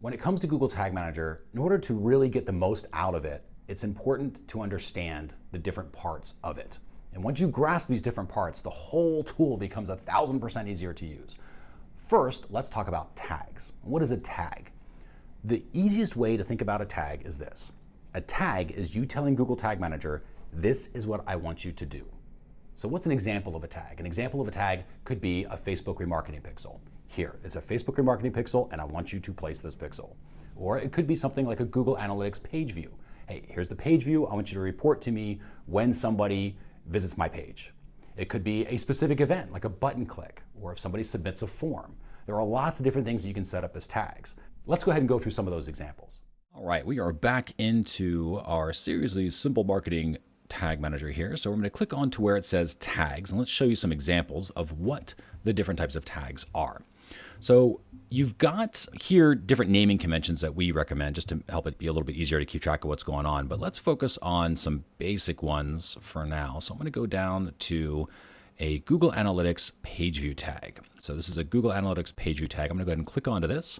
When it comes to Google Tag Manager, in order to really get the most out of it, it's important to understand the different parts of it. And once you grasp these different parts, the whole tool becomes 1,000% easier to use. First, let's talk about tags. What is a tag? The easiest way to think about a tag is this. A tag is you telling Google Tag Manager, this is what I want you to do. So what's an example of a tag? An example of a tag could be a Facebook remarketing pixel. Here, it's a Facebook remarketing pixel, and I want you to place this pixel. Or it could be something like a Google Analytics page view. Hey, here's the page view. I want you to report to me when somebody visits my page. It could be a specific event, like a button click, or if somebody submits a form. There are lots of different things that you can set up as tags. Let's go ahead and go through some of those examples. All right, we are back into our seriously simple marketing tag manager here. So we're going to click on to where it says tags, and let's show you some examples of what the different types of tags are. So you've got here different naming conventions that we recommend just to help it be a little bit easier to keep track of what's going on. But let's focus on some basic ones for now. So I'm going to go down to a Google Analytics page view tag. So this is a Google Analytics page view tag. I'm going to go ahead and click onto this.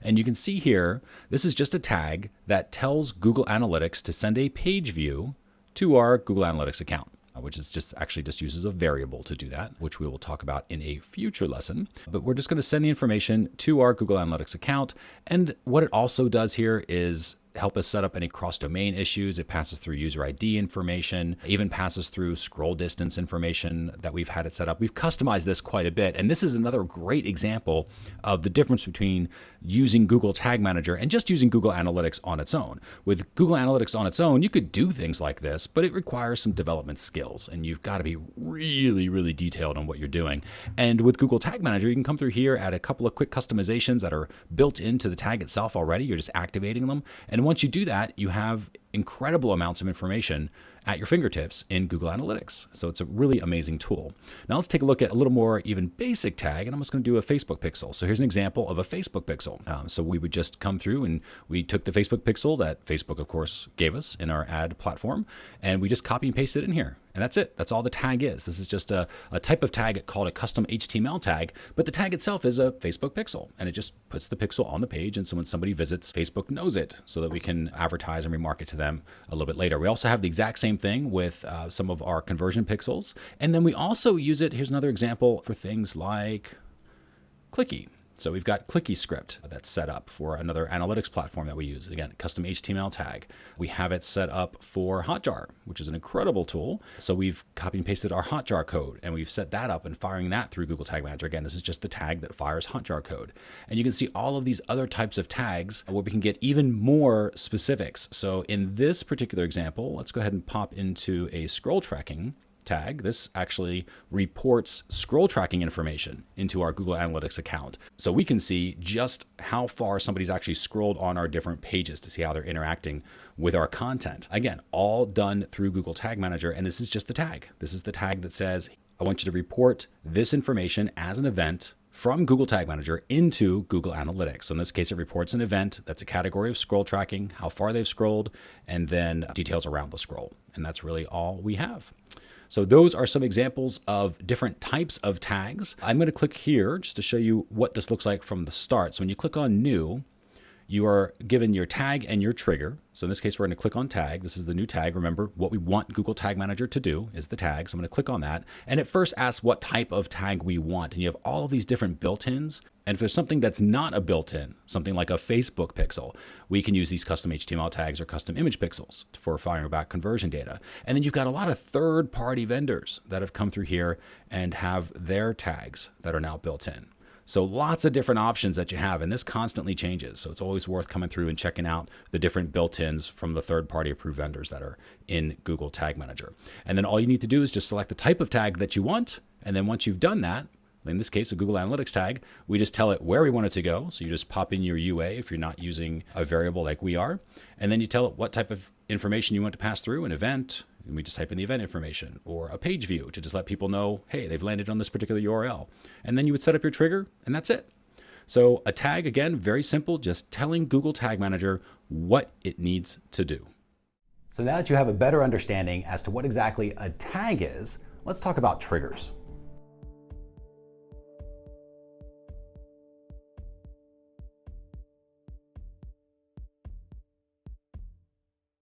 And you can see here, this is just a tag that tells Google Analytics to send a page view to our Google Analytics account, which is just uses a variable to do that, which we will talk about in a future lesson. But we're just going to send the information to our Google Analytics account. And what it also does here is help us set up any cross-domain issues. It passes through user ID information, even passes through scroll distance information that we've had it set up. We've customized this quite a bit. And this is another great example of the difference between using Google Tag Manager and just using Google Analytics on its own. With Google Analytics on its own, you could do things like this, but it requires some development skills, and you've got to be really, really detailed on what you're doing. And with Google Tag Manager, you can come through here, add a couple of quick customizations that are built into the tag itself already. You're just activating them. And once you do that, you have incredible amounts of information at your fingertips in Google Analytics. So it's a really amazing tool. Now let's take a look at a little more even basic tag, and I'm just going to do a Facebook pixel. So here's an example of a Facebook pixel. So we would just come through and we took the Facebook pixel that Facebook, of course, gave us in our ad platform, and we just copy and paste it in here. And that's it. That's all the tag is. This is just a type of tag called a custom HTML tag, but the tag itself is a Facebook pixel, and it just puts the pixel on the page. And so when somebody visits, Facebook knows it so that we can advertise and remarket to them a little bit later. We also have the exact same thing with some of our conversion pixels. And then we also use it, here's another example, for things like Clicky. So we've got Clicky script that's set up for another analytics platform that we use. Again, custom HTML tag. We have it set up for Hotjar, which is an incredible tool. So we've copy and pasted our Hotjar code, and we've set that up and firing that through Google Tag Manager. Again, this is just the tag that fires Hotjar code. And you can see all of these other types of tags where we can get even more specifics. So in this particular example, let's go ahead and pop into a scroll tracking tag. This actually reports scroll tracking information into our Google Analytics account. So we can see just how far somebody's actually scrolled on our different pages to see how they're interacting with our content. Again, all done through Google Tag Manager. And this is just the tag. This is the tag that says, I want you to report this information as an event from Google Tag Manager into Google Analytics. So in this case, it reports an event that's a category of scroll tracking, how far they've scrolled, and then details around the scroll. And that's really all we have. So those are some examples of different types of tags. I'm going to click here just to show you what this looks like from the start. So when you click on New, you are given your tag and your trigger. So in this case, we're going to click on tag. This is the new tag. Remember, what we want Google Tag Manager to do is the tag. So I'm going to click on that. And it first asks what type of tag we want. And you have all of these different built-ins. And if there's something that's not a built-in, something like a Facebook pixel, we can use these custom HTML tags or custom image pixels for firing back conversion data. And then you've got a lot of third-party vendors that have come through here and have their tags that are now built in. So lots of different options that you have, and this constantly changes. So it's always worth coming through and checking out the different built-ins from the third-party approved vendors that are in Google Tag Manager. And then all you need to do is just select the type of tag that you want. And then once you've done that, in this case, a Google Analytics tag, we just tell it where we want it to go. So you just pop in your UA if you're not using a variable like we are. And then you tell it what type of information you want to pass through, an event, and we just type in the event information, or a page view to just let people know, hey, they've landed on this particular URL. And then you would set up your trigger, and that's it. So a tag, again, very simple, just telling Google Tag Manager what it needs to do. So now that you have a better understanding as to what exactly a tag is, let's talk about triggers.